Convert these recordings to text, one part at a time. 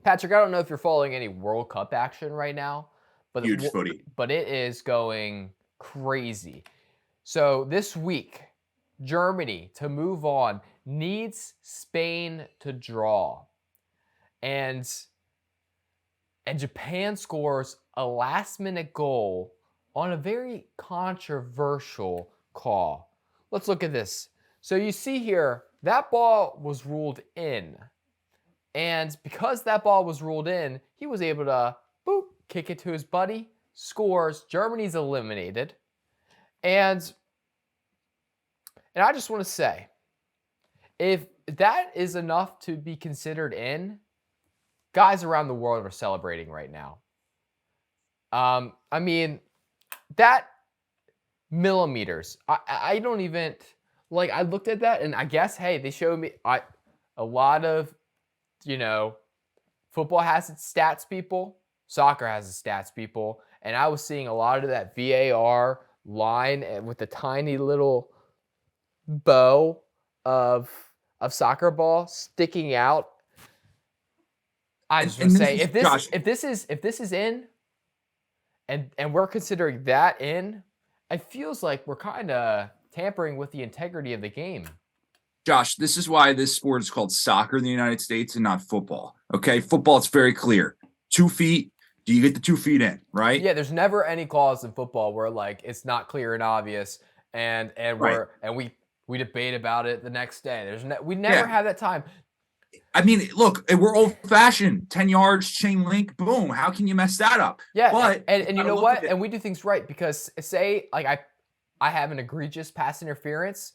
Patrick, I don't know if you're following any World Cup action right now, but Huge footy. it is going crazy. So this week, Germany to move on needs Spain to draw, and Japan scores a last-minute goal on a very controversial call. Let's look at this. So you see here that ball was ruled in. And because that ball was ruled in, he was able to boop, kick it to his buddy, scores. Germany's eliminated. And I just want to say, if that is enough to be considered in, guys around the world are celebrating right now. I mean, that millimeters. I don't even like. I looked at that and I guess, hey, they showed me a lot of, you know, football has its stats people, soccer has its stats people, and I was seeing a lot of that VAR line with the tiny little bow of soccer ball sticking out. I just want And to this say is Josh. if this is in and we're considering that in, it feels like we're kind of tampering with the integrity of the game. Josh, this is why this sport is called soccer in the United States and not football. Okay, football, it's very clear. 2 feet. Do you get the 2 feet in? Right. Yeah, there's never any calls in football where like it's not clear and obvious, and Right. we debate about it the next day. We never Yeah. have that time. I mean, look, we're old fashioned. 10 yards, chain link, boom. How can you mess that up? Yeah, But and you gotta know look at what? it. And we do things right because say like I have an egregious pass interference,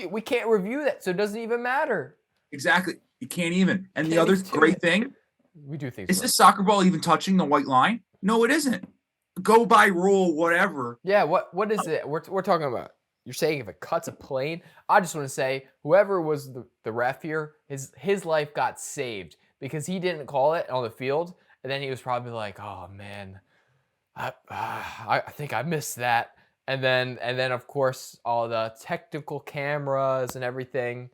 we can't review that, so it doesn't even matter. Exactly. You can't even. And the Can't other even do great it. thing We do things is right. this soccer ball even touching the white line? No, it isn't. Go by rule, whatever. Yeah, what is it? We're talking about. You're saying if it cuts a plane, I just want to say whoever was the ref here, his life got saved because he didn't call it on the field, and then he was probably like, "Oh man, I think I missed that." And then of course all the technical cameras and everything,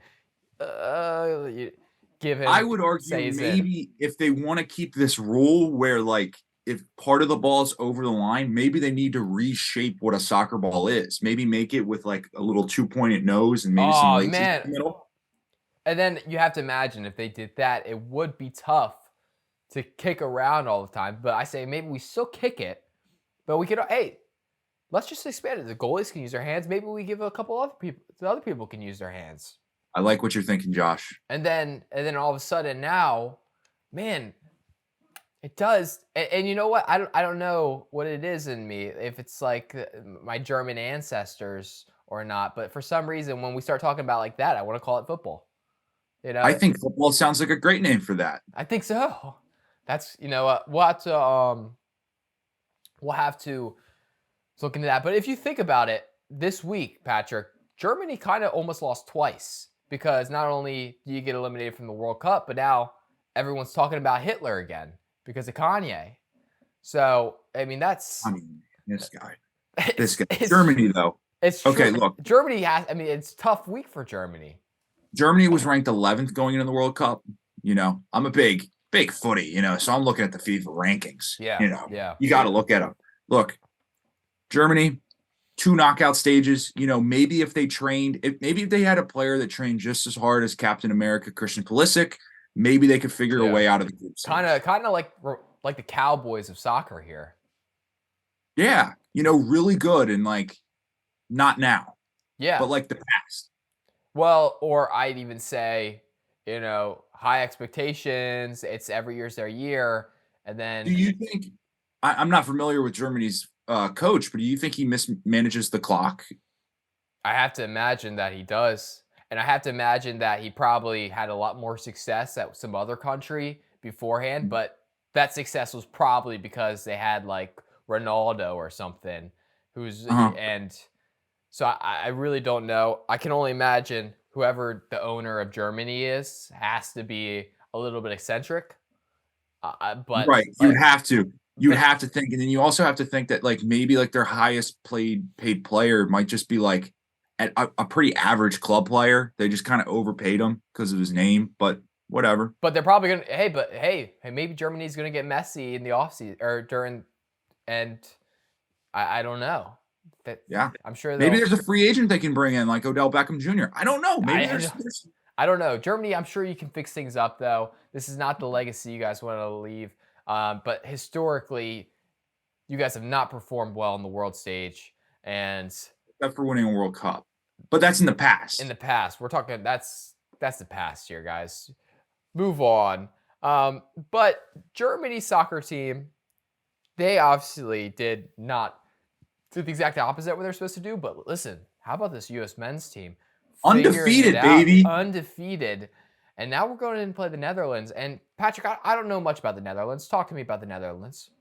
you give I him would argue say he's in. maybe if they want to keep this rule where, like, if part of the ball is over the line, maybe they need to reshape what a soccer ball is. Maybe make it with like a little 2-pointed nose and maybe some Oh laces in man, the middle. and then you have to imagine if they did that, it would be tough to kick around all the time. But I say maybe we still kick it, but we could. Hey, let's just expand it. The goalies can use their hands. Maybe we give a couple other people. The other people can use their hands. I like what you're thinking, Josh. And then all of a sudden now, man, it does. And you know what? I don't know what it is in me. If it's like my German ancestors or not. But for some reason, when we start talking about like that, I want to call it football. You I know, think football sounds like a great name for that. I think so. That's we'll have to look into that. But if you think about it, this week, Patrick, Germany kind of almost lost twice because not only do you get eliminated from the World Cup, but now everyone's talking about Hitler again because of Kanye. So I mean, I mean, this guy. This it's guy. it's Germany, though. it's Okay, true. look, Germany has. I mean, it's a tough week for Germany. Germany was ranked 11th going into the World Cup. I'm a big footy, so I'm looking at the FIFA rankings. Yeah, yeah. You got to look at them. Look, Germany, 2 knockout stages. Maybe if they maybe if they had a player that trained just as hard as Captain America, Christian Pulisic, maybe they could figure a Yeah. way out of the group stage. Kind of like the Cowboys of soccer here. Yeah, really good and like not now, Yeah. but like the past. Well, or I'd even say, high expectations. It's every year's their year, and Do then you think? I'm not familiar with Germany's coach, but do you think he mismanages the clock? I have to imagine that he does, and I have to imagine that he probably had a lot more success at some other country beforehand. But that success was probably because they had like Ronaldo or something, who's Uh-huh. and so I really don't know. I can only imagine whoever the owner of Germany is has to be a little bit eccentric. But Right. You like, have to. You but have to think, and then you also have to think that like maybe like their highest paid player might just be like a pretty average club player. They just kind of overpaid him because of his name, but whatever. But they're probably gonna. Hey, maybe Germany's gonna get messy in the offseason or during, and I don't know. That Yeah. I'm sure Maybe they'll. there's a free agent they can bring in, like Odell Beckham Jr. I don't know. Maybe I don't, I don't know. Germany, I'm sure you can fix things up though. This is not the legacy you guys want to leave. But historically, you guys have not performed well on the world stage, and except for winning a World Cup. But that's in the in past. the past, we're talking that's the past here, guys. Move on. But Germany's soccer team, they obviously did not do the exact opposite of what they're supposed to do. But listen, how about this U.S. men's team figuring it Undefeated, out, baby. undefeated, and now we're going to play the Netherlands. And Patrick, I don't know much about the Netherlands. Talk to me about the Netherlands.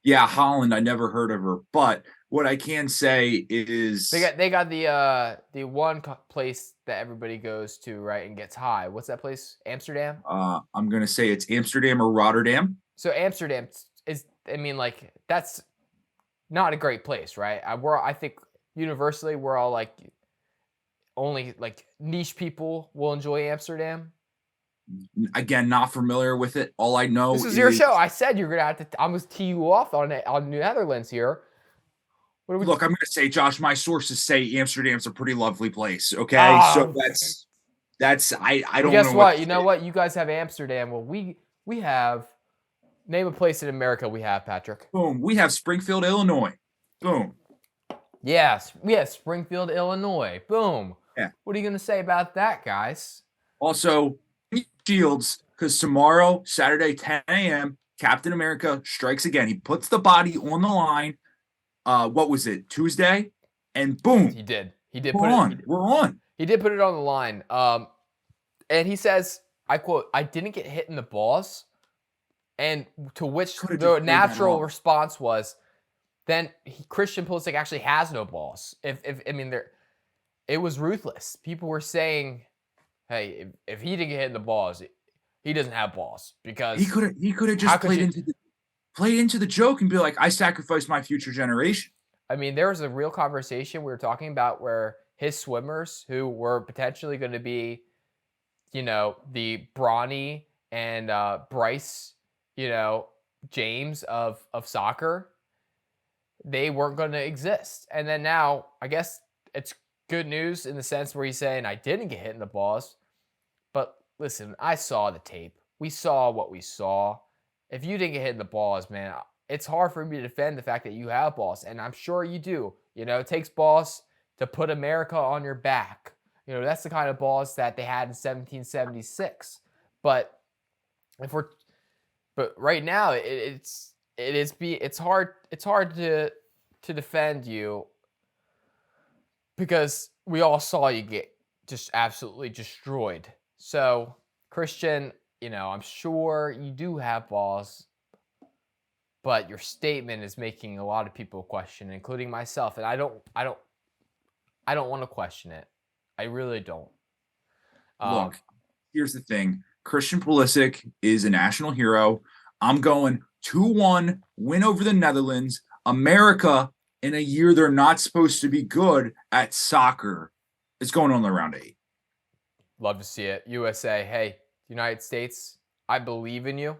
Yeah, Holland, I never heard of her. But what I can say is They got the one place that everybody goes to, right, and gets high. What's that place? Amsterdam. I'm gonna say it's Amsterdam or Rotterdam. So Amsterdam is, I mean, like that's not a great place, right? I think universally we're all like only like niche people will enjoy Amsterdam. Again, not familiar with it. All I know This is is your show. I said you're gonna have to. I'm gonna tee you off on it on Netherlands here. What are we? look, I'm gonna say, Josh, my sources say Amsterdam's a pretty lovely place. Okay. So Oh, that's I don't guess know what? to You know say. what? You guys have Amsterdam. Well, we have name a place in America we have, Patrick. Boom. We have Springfield, Illinois. Boom. Yes, we have Springfield, Illinois. Boom. Yeah. What are you gonna say about that, guys? Also, Shields, because tomorrow, Saturday, 10 a.m., Captain America strikes again. He puts the body on the line. What was it? Tuesday? And boom. He did. He did We're put on. it. We're on. He did put it on the line. And he says, I quote, "I didn't get hit in the balls," and to which Could've the just played that natural off. response was, then Christian Pulisic actually has no balls. If I mean, it was ruthless. People were saying, "Hey, if he didn't get hit in the balls, he doesn't have balls because He could have how just could you?" played into the joke and be like, I sacrificed my future generation. I mean, there was a real conversation we were talking about where his swimmers, who were potentially going to be, you know, the Bronny and Bryce, you know, James of soccer, they weren't going to exist. And then now, I guess it's good news in the sense where he's saying I didn't get hit in the balls. But listen, I saw the tape. We saw what we saw. If you didn't get hit in the balls, man, it's hard for me to defend the fact that you have balls, and I'm sure you do. You know, it takes balls to put America on your back. You know, that's the kind of balls that they had in 1776. But but right now it's hard to defend you because we all saw you get just absolutely destroyed. So, Christian, you know, I'm sure you do have balls, but your statement is making a lot of people question, including myself, and I don't want to question it. I really don't. Look, here's the thing. Christian Pulisic is a national hero. I'm going 2-1 win over the Netherlands. America, in a year they're not supposed to be good at soccer, is going on the round 8. Love to see it. USA, hey, United States, I believe in you,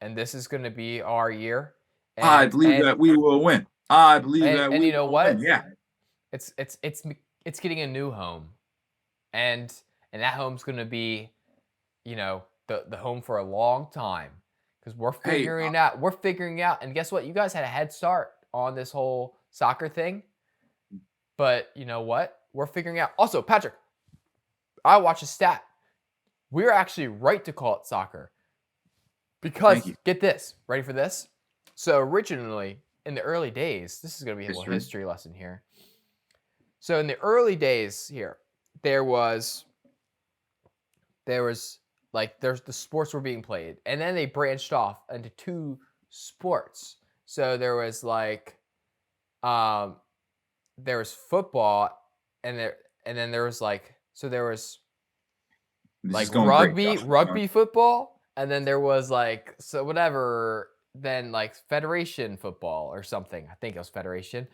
and this is going to be our year. And, I believe that we will win. I believe that we you know will what? win. Yeah. It's getting a new home, and that home's going to be, you know, the home for a long time because we're figuring out. We're figuring out, and guess what? You guys had a head start on this whole soccer thing, but you know what? We're figuring out. Also, Patrick, I watched a stat. We're actually right to call it soccer because get this. Ready for this? So originally, in the early days, this is going to be a little history lesson here. So in the early days here, there's the sports were being played, and then they branched off into 2 sports. So there was there was football, and then there was rugby football, and then there was then federation football or something. I think it was federation.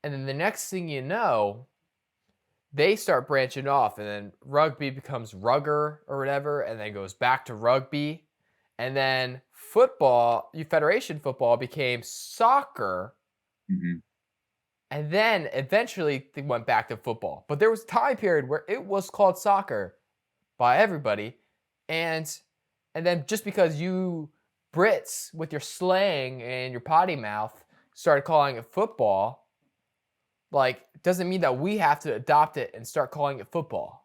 And then the next thing you know, they start branching off, and then rugby becomes rugger or whatever, and then goes back to rugby. And then football, federation football became soccer. Hmm. And then eventually they went back to football. But there was a time period where it was called soccer by everybody. And then just because you Brits with your slang and your potty mouth started calling it football, like, doesn't mean that we have to adopt it and start calling it football.